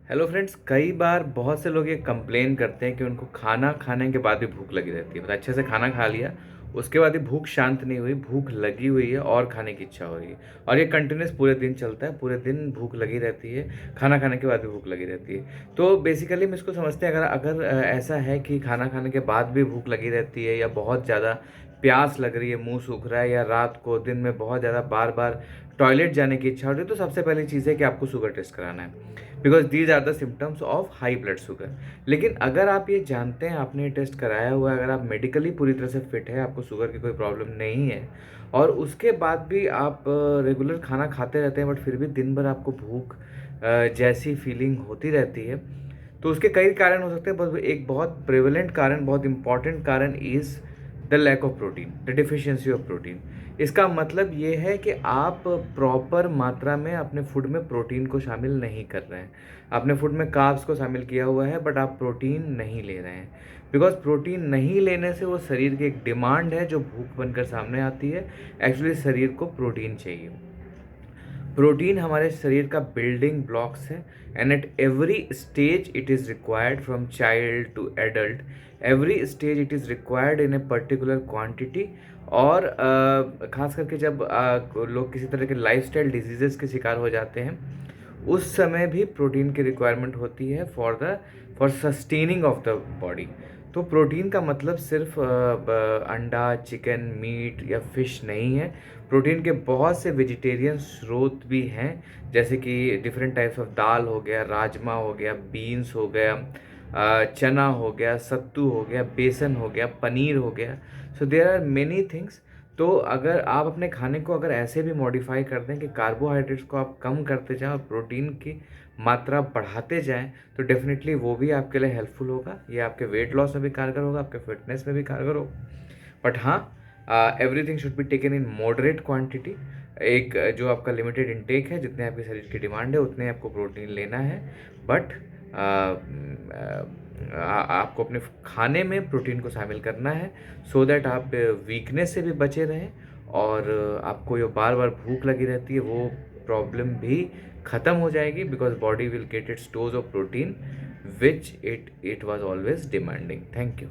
Hello friends, कई बार बहुत से लोग ये कंप्लेन करते हैं कि उनको खाना खाने के बाद भी भूख लगी रहती है। मतलब अच्छे से खाना खा लिया, उसके बाद भी भूख शांत नहीं हुई, भूख लगी हुई है और खाने की इच्छा हो रही है। और ये कंटिन्यूस पूरे दिन चलता है, पूरे दिन भूख लगी रहती है, खाना खाने के बाद भी भूख लगी रहती है। तो बेसिकली हम इसको समझते हैं, अगर अगर ऐसा है कि खाना खाने के बाद भी भूख लगी रहती है या बहुत ज़्यादा प्यास लग रही है, मुंह सूख रहा है, या रात को दिन में बहुत ज़्यादा बार बार टॉयलेट जाने की इच्छा हो रही है, तो सबसे पहली चीज़ है कि आपको शुगर टेस्ट कराना है, because these are the symptoms of high blood sugar. लेकिन अगर आप ये जानते हैं, आपने ये टेस्ट कराया हुआ है, अगर आप मेडिकली पूरी तरह से फिट है, आपको शुगर की कोई प्रॉब्लम नहीं है, और उसके बाद भी आप रेगुलर खाना खाते रहते हैं, बट फिर भी दिन भर आपको भूख जैसी फीलिंग होती रहती है, तो उसके कई कारण हो सकते हैं। बस एक बहुत प्रेवलेंट कारण, बहुत इंपॉर्टेंट कारण is the lack of protein, the deficiency of protein. इसका मतलब ये है कि आप प्रॉपर मात्रा में अपने फूड में प्रोटीन को शामिल नहीं कर रहे हैं। आपने फूड में कार्ब्स को शामिल किया हुआ है, बट आप प्रोटीन नहीं ले रहे हैं। बिकॉज प्रोटीन नहीं लेने से वो शरीर की एक डिमांड है जो भूख बनकर सामने आती है। एक्चुअली शरीर को प्रोटीन चाहिए। प्रोटीन हमारे शरीर का बिल्डिंग ब्लॉक्स है, and at every stage it is required, from child to adult, every stage it is required in a particular quantity. और ख़ास करके जब लोग किसी तरह के लाइफस्टाइल डिजीज़ेस के शिकार हो जाते हैं, उस समय भी प्रोटीन की रिक्वायरमेंट होती है for sustaining of the body. तो प्रोटीन का मतलब सिर्फ अंडा, चिकन, मीट या फिश नहीं है। प्रोटीन के बहुत से वेजिटेरियन स्रोत भी हैं, जैसे कि डिफरेंट टाइप्स ऑफ दाल हो गया, राजमा हो गया, बीन्स हो गया, चना हो गया, सत्तू हो गया, बेसन हो गया, पनीर हो गया। So there are many things. तो अगर आप अपने खाने को अगर ऐसे भी मॉडिफाई कर दें कि कार्बोहाइड्रेट्स को आप कम करते जाएं और प्रोटीन की मात्रा बढ़ाते जाएं, तो डेफिनेटली वो भी आपके लिए हेल्पफुल होगा। ये आपके वेट लॉस में भी कारगर होगा, आपके फिटनेस में भी कारगर होगा। बट हाँ, everything should be taken in moderate quantity. एक जो आपका लिमिटेड इनटेक है, जितने आपके शरीर की डिमांड है उतने आपको प्रोटीन लेना है। बट आपको अपने खाने में प्रोटीन को शामिल करना है, सो दैट आप वीकनेस से भी बचे रहें, और आपको जो बार बार भूख लगी रहती है वो प्रॉब्लम भी ख़त्म हो जाएगी, because body will get it's dose of protein which it was always demanding. Thank you.